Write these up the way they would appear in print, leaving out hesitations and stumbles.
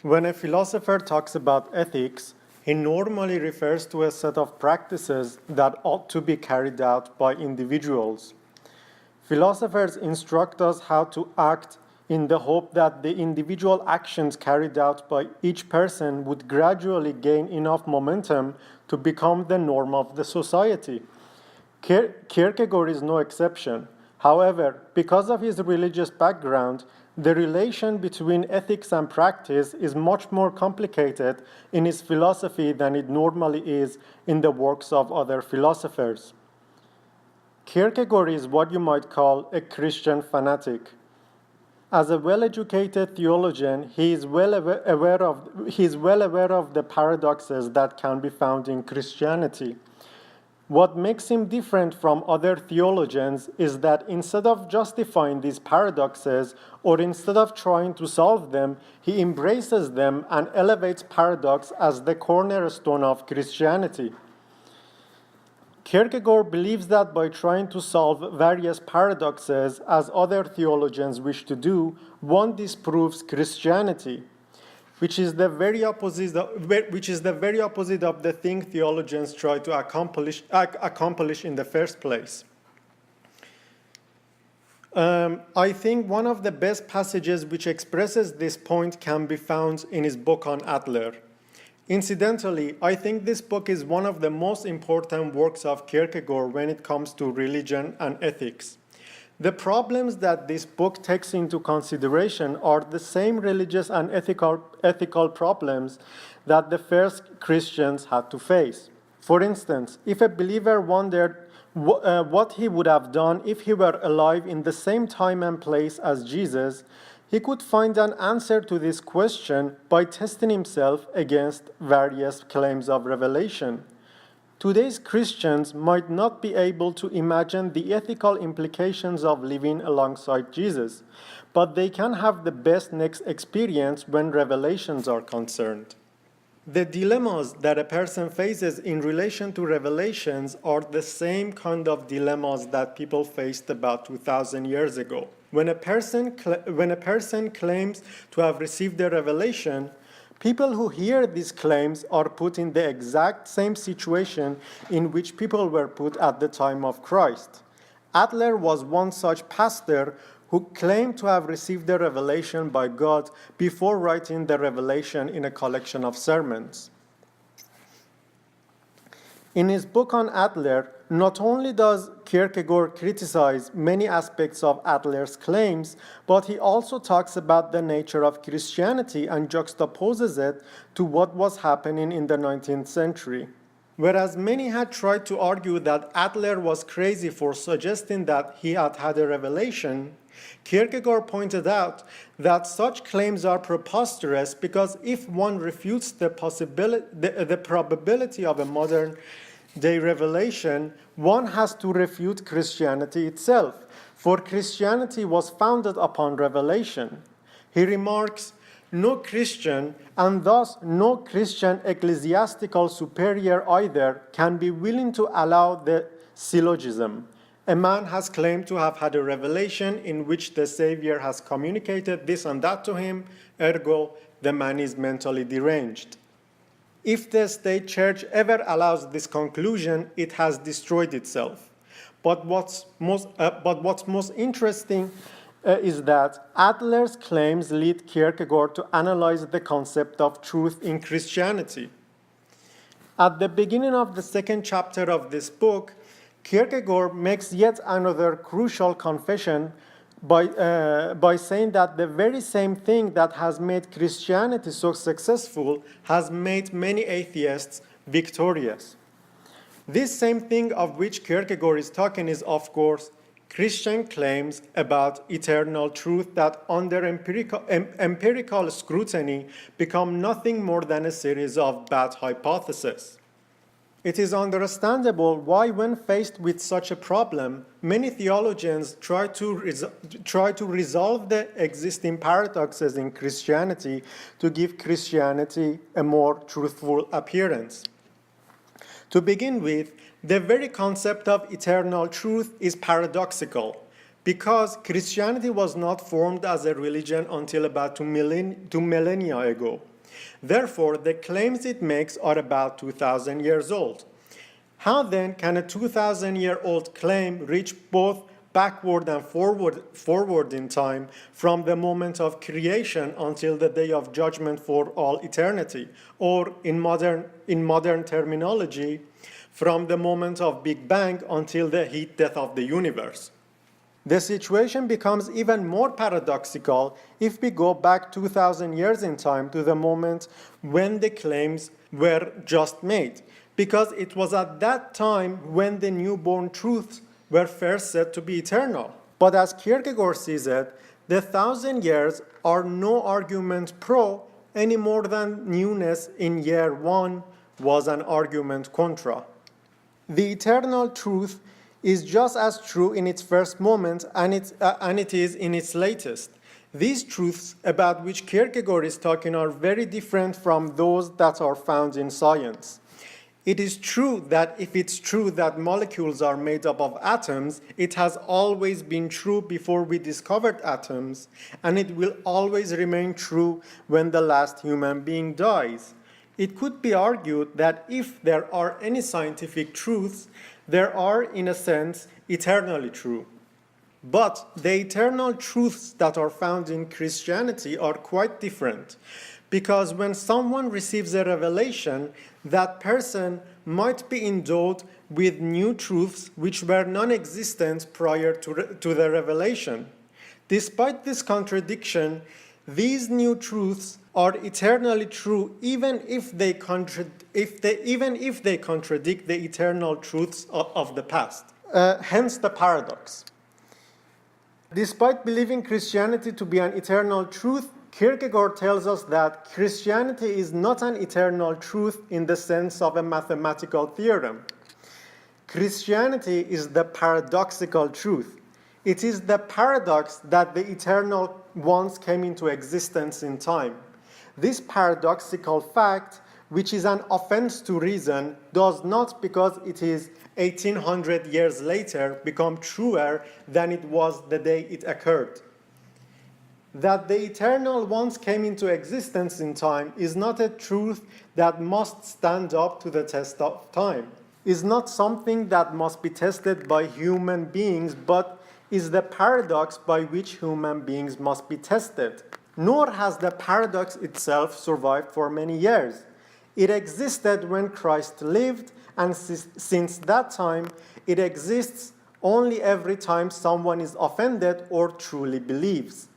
When a philosopher talks about ethics, he normally refers to a set of practices that ought to be carried out by individuals. Philosophers instruct us how to act in the hope that the individual actions carried out by each person would gradually gain enough momentum to become the norm of the society. Kierkegaard is no exception. However, because of his religious background, the relation between ethics and practice is much more complicated in his philosophy than it normally is in the works of other philosophers. Kierkegaard is what you might call a Christian fanatic. As a well-educated theologian, he is well aware of the paradoxes that can be found in Christianity. What makes him different from other theologians is that instead of justifying these paradoxes or instead of trying to solve them, he embraces them and elevates paradox as the cornerstone of Christianity. Kierkegaard believes that by trying to solve various paradoxes, as other theologians wish to do, one disproves Christianity, which is the very opposite of the thing theologians try to accomplish in the first place. I think one of the best passages which expresses this point can be found in his book on Adler. Incidentally, I think this book is one of the most important works of Kierkegaard when it comes to religion and ethics. The problems that this book takes into consideration are the same religious and ethical problems that the first Christians had to face. For instance, if a believer wondered what he would have done if he were alive in the same time and place as Jesus, he could find an answer to this question by testing himself against various claims of revelation. Today's Christians might not be able to imagine the ethical implications of living alongside Jesus, but they can have the best next experience when revelations are concerned. The dilemmas that a person faces in relation to revelations are the same kind of dilemmas that people faced about 2,000 years ago. When a person claims to have received a revelation, people who hear these claims are put in the exact same situation in which people were put at the time of Christ. Adler was one such pastor who claimed to have received the revelation by God before writing the revelation in a collection of sermons. In his book on Adler, not only does Kierkegaard criticize many aspects of Adler's claims, but he also talks about the nature of Christianity and juxtaposes it to what was happening in the 19th century. Whereas many had tried to argue that Adler was crazy for suggesting that he had had a revelation, Kierkegaard pointed out that such claims are preposterous because if one refutes the probability of a modern-day revelation, one has to refute Christianity itself, for Christianity was founded upon revelation. He remarks, "No Christian, and thus no Christian ecclesiastical superior either, can be willing to allow the syllogism. A man has claimed to have had a revelation in which the Savior has communicated this and that to him, ergo, the man is mentally deranged. If the state church ever allows this conclusion, it has destroyed itself. But what's most interesting is that Adler's claims lead Kierkegaard to analyze the concept of truth in Christianity. At the beginning of the second chapter of this book, Kierkegaard makes yet another crucial confession by saying that the very same thing that has made Christianity so successful has made many atheists victorious. This same thing of which Kierkegaard is talking is, of course, Christian claims about eternal truth that under empirical scrutiny become nothing more than a series of bad hypotheses. It is understandable why, when faced with such a problem, many theologians try to resolve the existing paradoxes in Christianity to give Christianity a more truthful appearance. To begin with, the very concept of eternal truth is paradoxical. because Christianity was not formed as a religion until about two millennia ago. Therefore, the claims it makes are about 2,000 years old. How then can a 2,000-year-old claim reach both backward and forward in time from the moment of creation until the day of judgment for all eternity, or in modern terminology, from the moment of Big Bang until the heat death of the universe? The situation becomes even more paradoxical if we go back 2,000 years in time to the moment when the claims were just made, because it was at that time when the newborn truths were first said to be eternal. But as Kierkegaard sees it, the 1,000 years are no argument pro any more than newness in year one was an argument contra. The eternal truth is just as true in its first moment and it is in its latest. These truths about which Kierkegaard is talking are very different from those that are found in science. It is true that if it's true that molecules are made up of atoms, it has always been true before we discovered atoms, and it will always remain true when the last human being dies. It could be argued that if there are any scientific truths, there are, in a sense, eternally true. But the eternal truths that are found in Christianity are quite different, because when someone receives a revelation, that person might be endowed with new truths which were non-existent prior to the revelation. Despite this contradiction, these new truths are eternally true even if they contradict the eternal truths of the past. Hence the paradox. Despite believing Christianity to be an eternal truth, Kierkegaard tells us that Christianity is not an eternal truth in the sense of a mathematical theorem. Christianity is the paradoxical truth. It is the paradox that the eternal once came into existence in time. This paradoxical fact, which is an offense to reason, does not, because it is 1800 years later, become truer than it was the day it occurred. That the eternal once came into existence in time is not a truth that must stand up to the test of time, is not something that must be tested by human beings, but is the paradox by which human beings must be tested. Nor has the paradox itself survived for many years. It existed when Christ lived, and since that time, it exists only every time someone is offended or truly believes.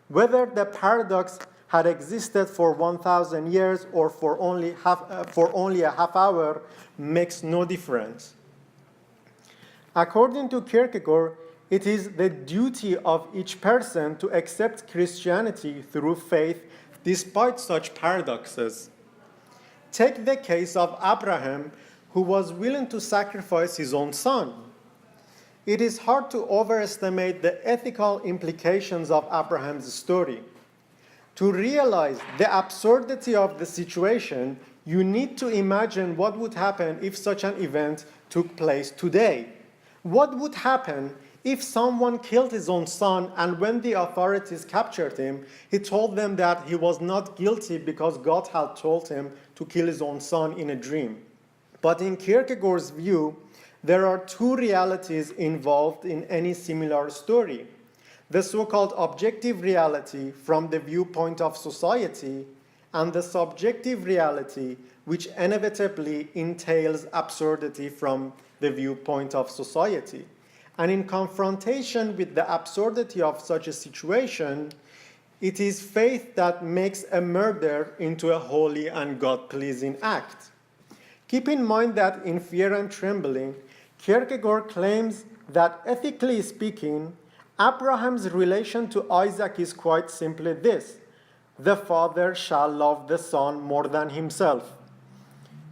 Whether the paradox had existed for 1,000 years or for only a half hour makes no difference. According to Kierkegaard, it is the duty of each person to accept Christianity through faith despite such paradoxes. Take the case of Abraham, who was willing to sacrifice his own son. It is hard to overestimate the ethical implications of Abraham's story. To realize the absurdity of the situation, you need to imagine what would happen if such an event took place today. What would happen if someone killed his own son, and when the authorities captured him, he told them that he was not guilty because God had told him to kill his own son in a dream? But in Kierkegaard's view, there are two realities involved in any similar story: the so-called objective reality from the viewpoint of society, and the subjective reality which inevitably entails absurdity from the viewpoint of society. And in confrontation with the absurdity of such a situation, it is faith that makes a murder into a holy and God-pleasing act. Keep in mind that in Fear and Trembling, Kierkegaard claims that, ethically speaking, Abraham's relation to Isaac is quite simply this: the father shall love the son more than himself.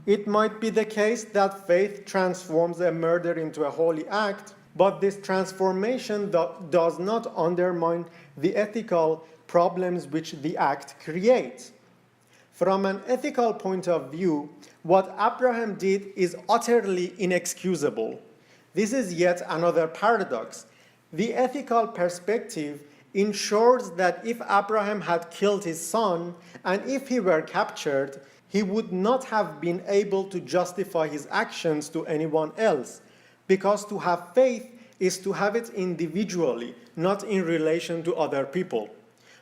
It might be the case that faith transforms a murder into a holy act, but this transformation does not undermine the ethical problems which the act creates. From an ethical point of view, what Abraham did is utterly inexcusable. This is yet another paradox. The ethical perspective ensures that if Abraham had killed his son and if he were captured, he would not have been able to justify his actions to anyone else, because to have faith is to have it individually, not in relation to other people.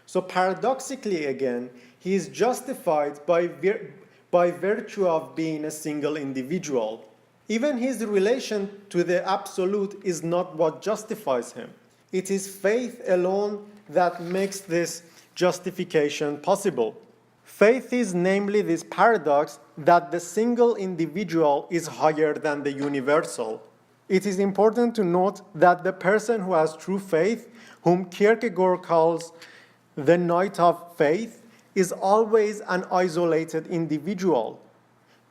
So paradoxically again, he is justified by virtue of being a single individual. Even his relation to the absolute is not what justifies him. It is faith alone that makes this justification possible. Faith is namely this paradox that the single individual is higher than the universal. It is important to note that the person who has true faith, whom Kierkegaard calls the knight of faith, is always an isolated individual.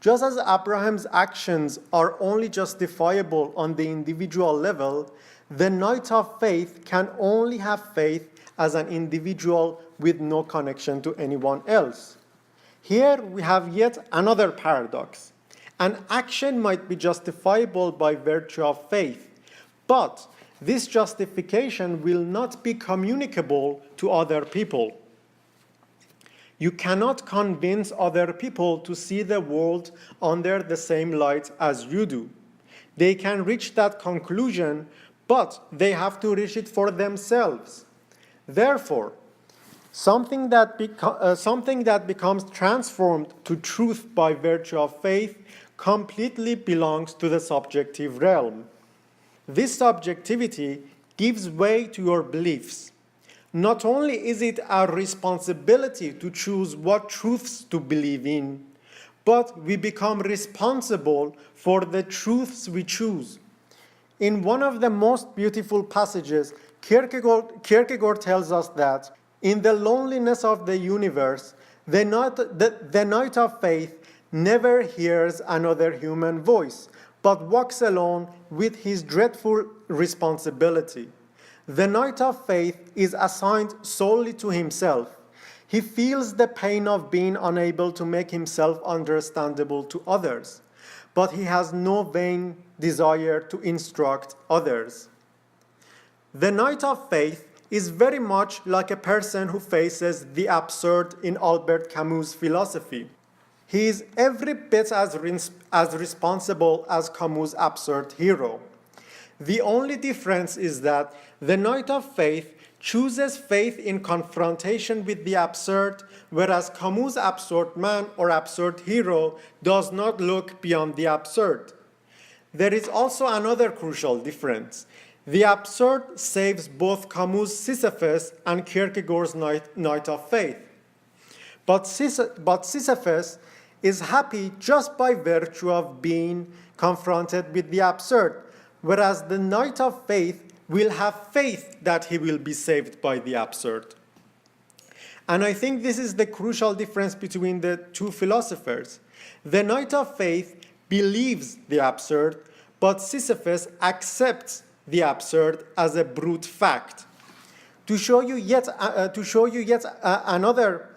Just as Abraham's actions are only justifiable on the individual level, the knight of faith can only have faith as an individual with no connection to anyone else. Here we have yet another paradox. An action might be justifiable by virtue of faith, but this justification will not be communicable to other people. You cannot convince other people to see the world under the same light as you do. They can reach that conclusion, but they have to reach it for themselves. Therefore, something that becomes transformed to truth by virtue of faith completely belongs to the subjective realm. This subjectivity gives way to your beliefs. Not only is it our responsibility to choose what truths to believe in, but we become responsible for the truths we choose. In one of the most beautiful passages, Kierkegaard tells us that in the loneliness of the universe, the knight of faith never hears another human voice, but walks alone with his dreadful responsibility. The knight of faith is assigned solely to himself. He feels the pain of being unable to make himself understandable to others, but he has no vain desire to instruct others. The knight of faith is very much like a person who faces the absurd in Albert Camus' philosophy. He is every bit as responsible as Camus' absurd hero. The only difference is that the knight of faith chooses faith in confrontation with the absurd, whereas Camus' absurd man or absurd hero does not look beyond the absurd. There is also another crucial difference. The absurd saves both Camus' Sisyphus and Kierkegaard's knight of faith. But Sisyphus is happy just by virtue of being confronted with the absurd, whereas the knight of faith will have faith that he will be saved by the absurd. And I think this is the crucial difference between the two philosophers. The knight of faith believes the absurd, but Sisyphus accepts the absurd as a brute fact. To show you yet another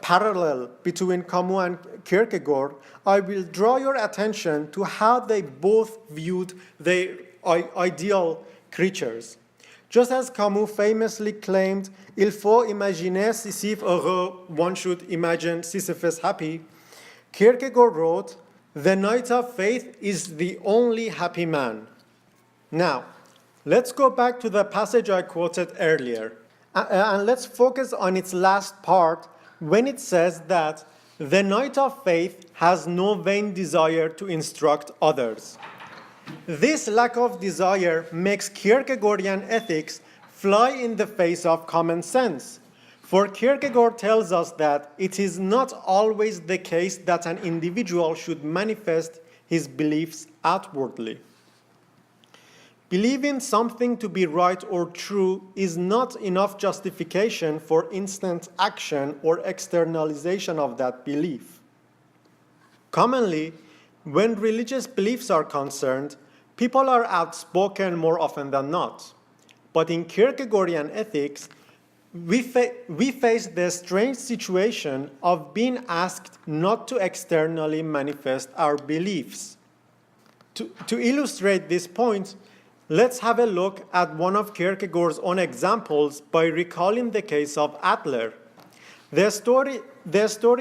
parallel between Camus and Kierkegaard, I will draw your attention to how they both viewed their ideal creatures. Just as Camus famously claimed, "Il faut imaginer Sisyphe heureux," one should imagine Sisyphus happy, Kierkegaard wrote, "The knight of faith is the only happy man." Now, let's go back to the passage I quoted earlier, and let's focus on its last part when it says that the knight of faith has no vain desire to instruct others. This lack of desire makes Kierkegaardian ethics fly in the face of common sense. For Kierkegaard tells us that it is not always the case that an individual should manifest his beliefs outwardly. Believing something to be right or true is not enough justification for instant action or externalization of that belief. Commonly, when religious beliefs are concerned, people are outspoken more often than not. But in Kierkegaardian ethics, we face the strange situation of being asked not to externally manifest our beliefs. To illustrate this point, Let's have a look at one of Kierkegaard's own examples by recalling the case of Adler. The story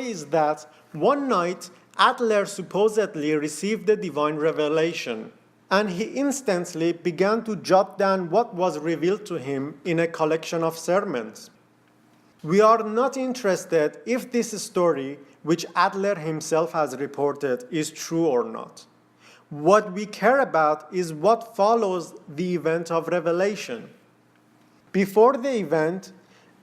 is that one night Adler supposedly received the divine revelation, and he instantly began to jot down what was revealed to him in a collection of sermons. We are not interested if this story, which Adler himself has reported, is true or not. What we care about is what follows the event of revelation. Before the event,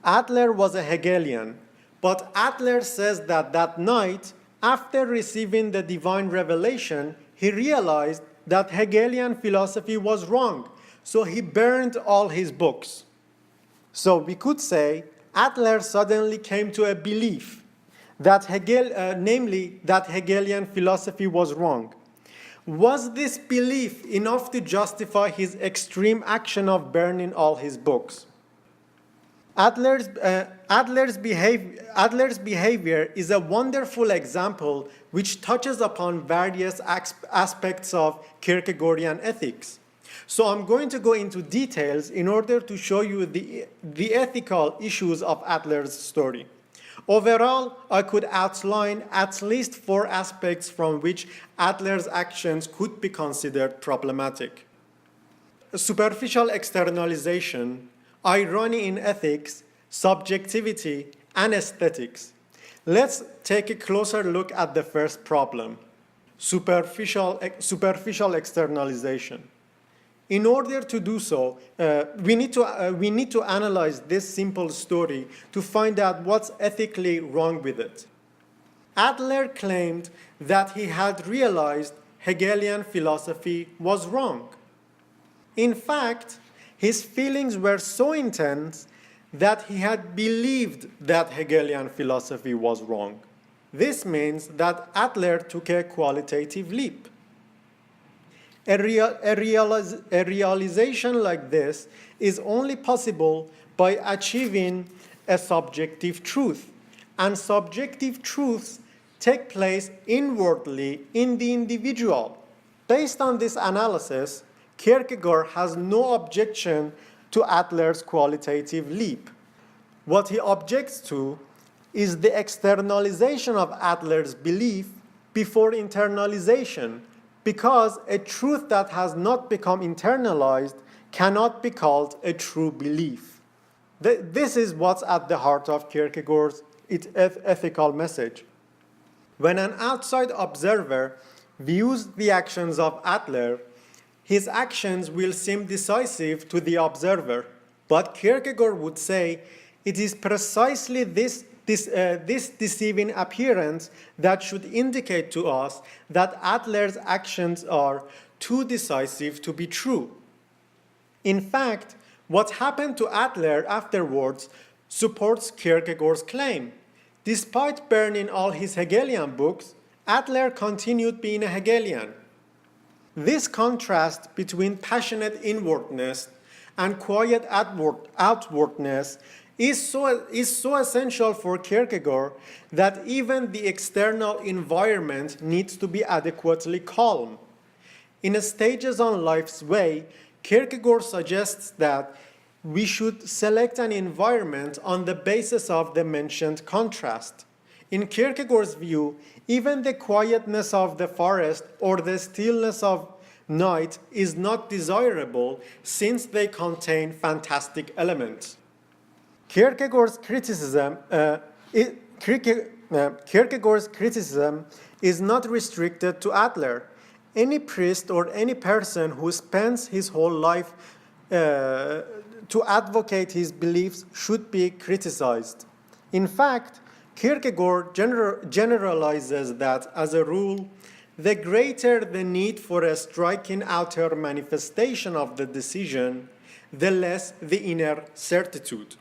Adler was a Hegelian, but Adler says that that night, after receiving the divine revelation, he realized that Hegelian philosophy was wrong, so he burned all his books. So we could say Adler suddenly came to a belief that namely that Hegelian philosophy was wrong. Was this belief enough to justify his extreme action of burning all his books? Adler's behavior is a wonderful example which touches upon various aspects of Kierkegaardian ethics. So I'm going to go into details in order to show you the ethical issues of Adler's story. Overall, I could outline at least 4 aspects from which Adler's actions could be considered problematic. Superficial externalization, irony in ethics, subjectivity, and aesthetics. Let's take a closer look at the first problem, superficial externalization. In order to do so, we need to analyze this simple story to find out what's ethically wrong with it. Adler claimed that he had realized Hegelian philosophy was wrong. In fact, his feelings were so intense that he had believed that Hegelian philosophy was wrong. This means that Adler took a qualitative leap. A realization like this is only possible by achieving a subjective truth, and subjective truths take place inwardly in the individual. Based on this analysis, Kierkegaard has no objection to Adler's qualitative leap. What he objects to is the externalization of Adler's belief before internalization, because a truth that has not become internalized cannot be called a true belief. This is what's at the heart of Kierkegaard's ethical message. When an outside observer views the actions of Adler, his actions will seem decisive to the observer. But Kierkegaard would say it is precisely this deceiving appearance that should indicate to us that Adler's actions are too decisive to be true. In fact, what happened to Adler afterwards supports Kierkegaard's claim. Despite burning all his Hegelian books, Adler continued being a Hegelian. This contrast between passionate inwardness and quiet outwardness is so essential for Kierkegaard that even the external environment needs to be adequately calm. In Stages on Life's Way, Kierkegaard suggests that we should select an environment on the basis of the mentioned contrast. In Kierkegaard's view, even the quietness of the forest or the stillness of night is not desirable since they contain fantastic elements. Kierkegaard's criticism is not restricted to Adler. Any priest or any person who spends his whole life to advocate his beliefs should be criticized. In fact, Kierkegaard generalizes that, as a rule, the greater the need for a striking outer manifestation of the decision, the less the inner certitude.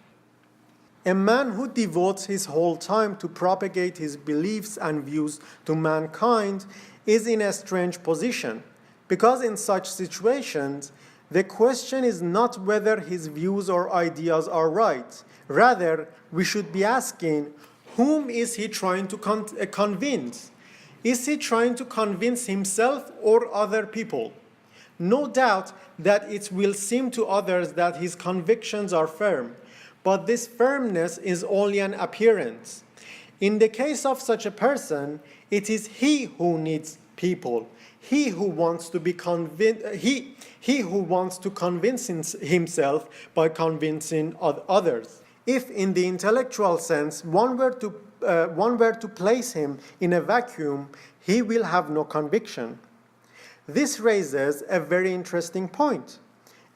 A man who devotes his whole time to propagate his beliefs and views to mankind is in a strange position, because in such situations, the question is not whether his views or ideas are right. Rather, we should be asking, whom is he trying to convince? Is he trying to convince himself or other people? No doubt that it will seem to others that his convictions are firm, but this firmness is only an appearance. In the case of such a person, it is he who needs people, he who wants to be he who wants to convince himself by convincing others. If in the intellectual sense one were to place him in a vacuum, he will have no conviction. This raises a very interesting point.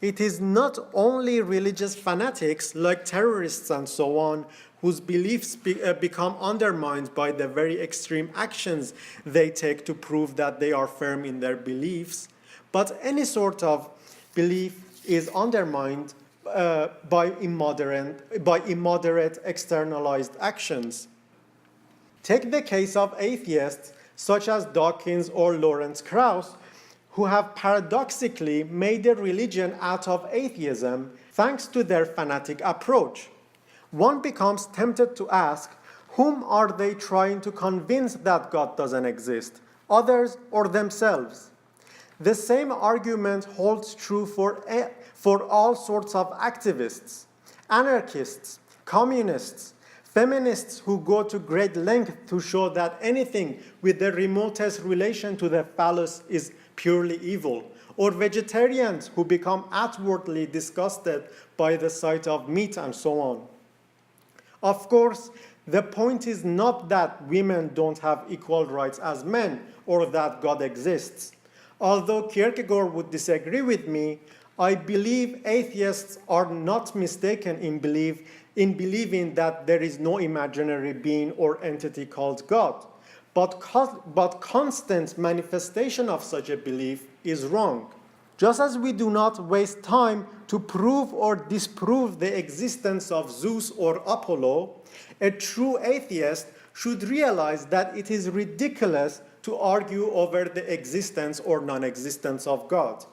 It is not only religious fanatics like terrorists and so on whose beliefs become undermined by the very extreme actions they take to prove that they are firm in their beliefs, but any sort of belief is undermined by immoderate externalized actions. Take the case of atheists such as Dawkins or Lawrence Krauss, who have paradoxically made a religion out of atheism thanks to their fanatic approach. One becomes tempted to ask, whom are they trying to convince that God doesn't exist, others or themselves? The same argument holds true for all sorts of activists, anarchists, communists, feminists who go to great length to show that anything with the remotest relation to the phallus is purely evil, or vegetarians who become outwardly disgusted by the sight of meat and so on. Of course, the point is not that women don't have equal rights as men or that God exists. Although Kierkegaard would disagree with me, I believe atheists are not mistaken in believing that there is no imaginary being or entity called God. But constant manifestation of such a belief is wrong. Just as we do not waste time to prove or disprove the existence of Zeus or Apollo, a true atheist should realize that it is ridiculous to argue over the existence or non-existence of God.